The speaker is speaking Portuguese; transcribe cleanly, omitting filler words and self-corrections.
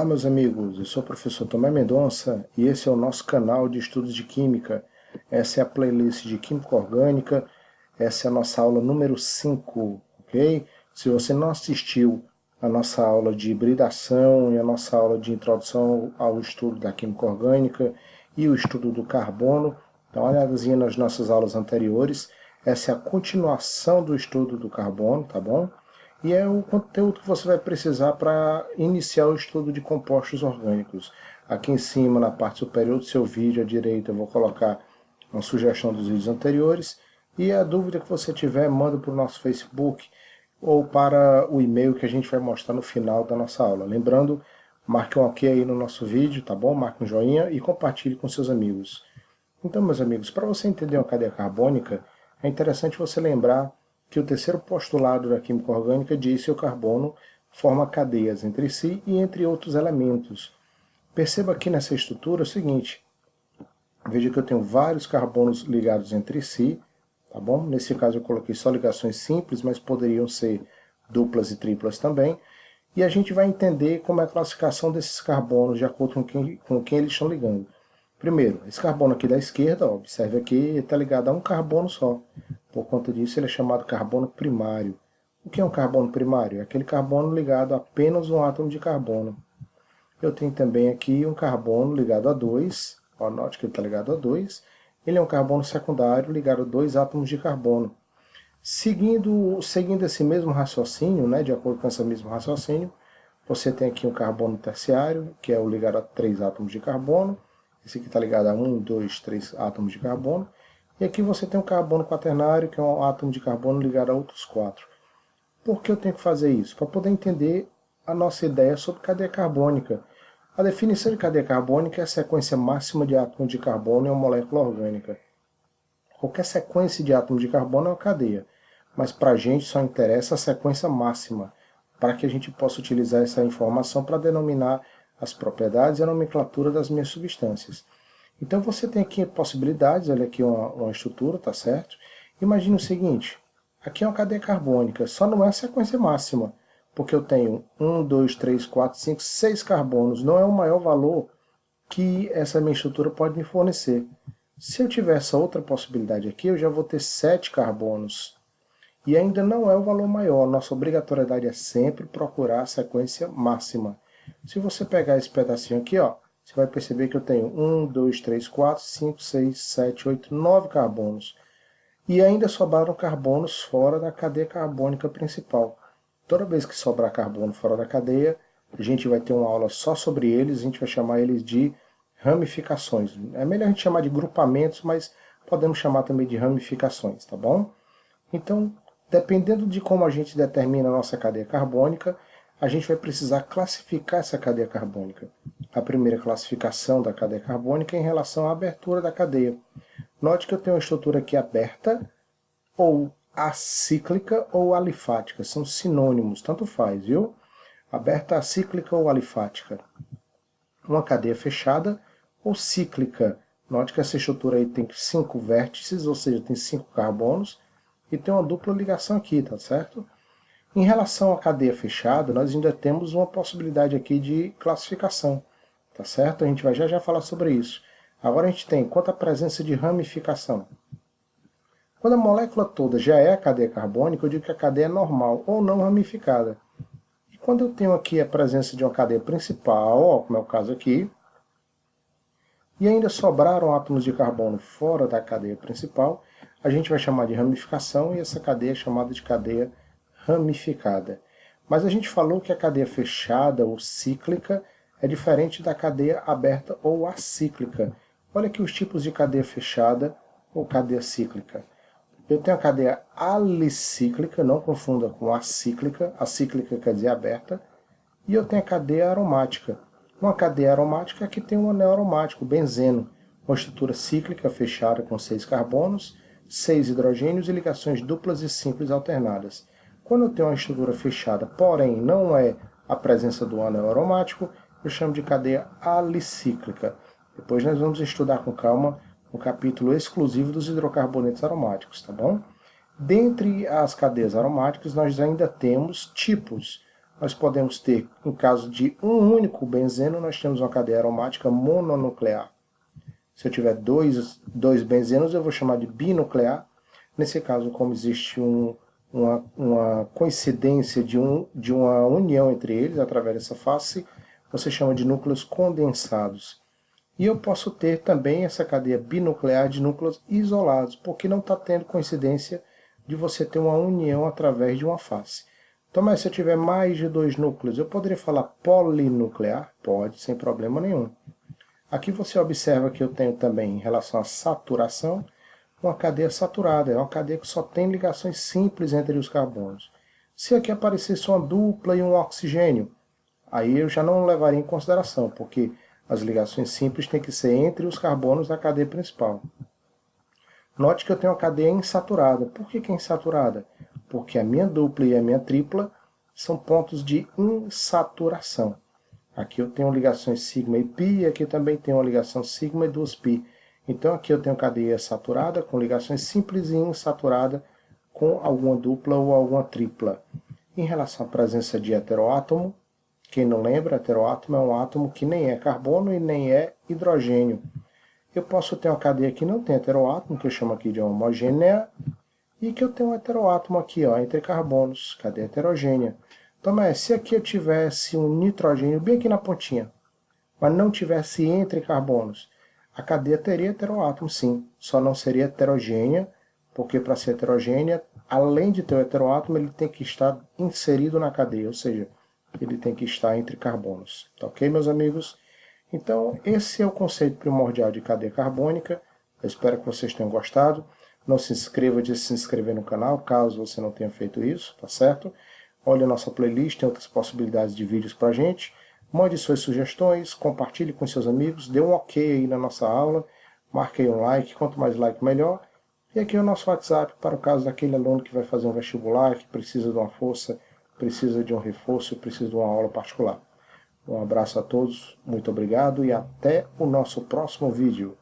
Olá, meus amigos, eu sou o professor Tomé Mendonça e esse é o nosso canal de estudos de Química. Essa é a playlist de Química Orgânica, essa é a nossa aula número 5, ok? Se você não assistiu a nossa aula de hibridação e a nossa aula de introdução ao estudo da Química Orgânica e o estudo do carbono, dá uma olhadazinha nas nossas aulas anteriores. Essa é a continuação do estudo do carbono, tá bom? E é o conteúdo que você vai precisar para iniciar o estudo de compostos orgânicos. Aqui em cima, na parte superior do seu vídeo, à direita, eu vou colocar uma sugestão dos vídeos anteriores. E a dúvida que você tiver, manda para o nosso Facebook ou para o e-mail que a gente vai mostrar no final da nossa aula. Lembrando, marque um OK aí no nosso vídeo, tá bom? Marque um joinha e compartilhe com seus amigos. Então, meus amigos, para você entender uma cadeia carbônica, é interessante você lembrar que o terceiro postulado da química orgânica diz que o carbono forma cadeias entre si e entre outros elementos. Perceba aqui nessa estrutura o seguinte, veja que eu tenho vários carbonos ligados entre si, tá bom? Nesse caso eu coloquei só ligações simples, mas poderiam ser duplas e triplas também, e a gente vai entender como é a classificação desses carbonos de acordo com quem eles estão ligando. Primeiro, esse carbono aqui da esquerda, ó, observe aqui, está ligado a um carbono só. Por conta disso, ele é chamado carbono primário. O que é um carbono primário? É aquele carbono ligado a apenas um átomo de carbono. Eu tenho também aqui um carbono ligado a 2, ó, note que ele está ligado a 2. Ele é um carbono secundário ligado a 2 átomos de carbono. Seguindo esse mesmo raciocínio, né, de acordo com esse mesmo raciocínio, você tem aqui um carbono terciário, que é o ligado a 3 átomos de carbono. Esse aqui está ligado a 1, 2, 3 átomos de carbono. E aqui você tem um carbono quaternário, que é um átomo de carbono ligado a outros 4. Por que eu tenho que fazer isso? Para poder entender a nossa ideia sobre cadeia carbônica. A definição de cadeia carbônica é a sequência máxima de átomos de carbono em uma molécula orgânica. Qualquer sequência de átomos de carbono é uma cadeia, mas para a gente só interessa a sequência máxima, para que a gente possa utilizar essa informação para denominar as propriedades e a nomenclatura das minhas substâncias. Então você tem aqui possibilidades, olha aqui uma estrutura, tá certo? Imagine o seguinte, aqui é uma cadeia carbônica, só não é a sequência máxima, porque eu tenho 1, 2, 3, 4, 5, 6 carbonos, não é o maior valor que essa minha estrutura pode me fornecer. Se eu tiver essa outra possibilidade aqui, eu já vou ter 7 carbonos. E ainda não é o valor maior, nossa obrigatoriedade é sempre procurar a sequência máxima. Se você pegar esse pedacinho aqui, ó, você vai perceber que eu tenho 1, 2, 3, 4, 5, 6, 7, 8, 9 carbonos. E ainda sobraram carbonos fora da cadeia carbônica principal. Toda vez que sobrar carbono fora da cadeia, a gente vai ter uma aula só sobre eles, a gente vai chamar eles de ramificações. É melhor a gente chamar de grupamentos, mas podemos chamar também de ramificações, tá bom? Então, dependendo de como a gente determina a nossa cadeia carbônica, a gente vai precisar classificar essa cadeia carbônica. A primeira classificação da cadeia carbônica é em relação à abertura da cadeia. Note que eu tenho uma estrutura aqui aberta, ou acíclica ou alifática. São sinônimos, tanto faz, viu? Aberta, acíclica ou alifática. Uma cadeia fechada ou cíclica. Note que essa estrutura aí tem 5 vértices, ou seja, tem 5 carbonos, e tem uma dupla ligação aqui, tá certo? Em relação à cadeia fechada, nós ainda temos uma possibilidade aqui de classificação, tá certo? A gente vai já falar sobre isso. Agora a gente tem quanto à presença de ramificação. Quando a molécula toda já é a cadeia carbônica, eu digo que a cadeia é normal ou não ramificada. E quando eu tenho aqui a presença de uma cadeia principal, ó, como é o caso aqui, e ainda sobraram átomos de carbono fora da cadeia principal, a gente vai chamar de ramificação e essa cadeia é chamada de cadeia ramificada. Mas a gente falou que a cadeia fechada ou cíclica é diferente da cadeia aberta ou acíclica. Olha aqui os tipos de cadeia fechada ou cadeia cíclica. Eu tenho a cadeia alicíclica, não confunda com acíclica. Acíclica quer dizer aberta. E eu tenho a cadeia aromática. Uma cadeia aromática que tem um anel aromático, benzeno. Uma estrutura cíclica fechada com 6 carbonos, 6 hidrogênios e ligações duplas e simples alternadas. Quando eu tenho uma estrutura fechada, porém não é a presença do anel aromático, eu chamo de cadeia alicíclica. Depois nós vamos estudar com calma um capítulo exclusivo dos hidrocarbonetos aromáticos, tá bom? Dentre as cadeias aromáticas, nós ainda temos tipos. nós podemos ter, em caso de um único benzeno, nós temos uma cadeia aromática mononuclear. Se eu tiver dois benzenos, eu vou chamar de binuclear. Nesse caso, como existe uma coincidência de uma união entre eles, através dessa face, você chama de núcleos condensados. E eu posso ter também essa cadeia binuclear de núcleos isolados, porque não está tendo coincidência de você ter uma união através de uma face. Então, mas se eu tiver mais de 2 núcleos, eu poderia falar polinuclear? Pode, sem problema nenhum. Aqui você observa que eu tenho também, em relação à saturação, uma cadeia saturada. É uma cadeia que só tem ligações simples entre os carbonos. Se aqui aparecesse uma dupla e um oxigênio, aí eu já não levaria em consideração, porque as ligações simples têm que ser entre os carbonos da cadeia principal. Note que eu tenho uma cadeia insaturada. Por que é insaturada? Porque a minha dupla e a minha tripla são pontos de insaturação. Aqui eu tenho ligações sigma e pi, e aqui também tenho uma ligação sigma e 2π. Então aqui eu tenho cadeia saturada com ligações simples e insaturada com alguma dupla ou alguma tripla. Em relação à presença de heteroátomo, quem não lembra, heteroátomo é um átomo que nem é carbono e nem é hidrogênio. Eu posso ter uma cadeia que não tem heteroátomo, que eu chamo aqui de homogênea, e que eu tenho um heteroátomo aqui, ó, entre carbonos, cadeia heterogênea. Então, se aqui eu tivesse um nitrogênio bem aqui na pontinha, mas não tivesse entre carbonos, a cadeia teria heteroátomo, sim, só não seria heterogênea, porque para ser heterogênea, além de ter o heteroátomo, ele tem que estar inserido na cadeia, ou seja, ele tem que estar entre carbonos. Tá ok, meus amigos? Então, esse é o conceito primordial de cadeia carbônica. Eu espero que vocês tenham gostado. Não se inscreva de se inscrever no canal, caso você não tenha feito isso, tá certo? Olhe a nossa playlist, tem outras possibilidades de vídeos pra gente. Mande suas sugestões, compartilhe com seus amigos, dê um ok aí na nossa aula, marque aí um like, quanto mais like melhor. E aqui é o nosso WhatsApp, para o caso daquele aluno que vai fazer um vestibular, que precisa de uma força, precisa de um reforço, precisa de uma aula particular. Um abraço a todos, muito obrigado e até o nosso próximo vídeo.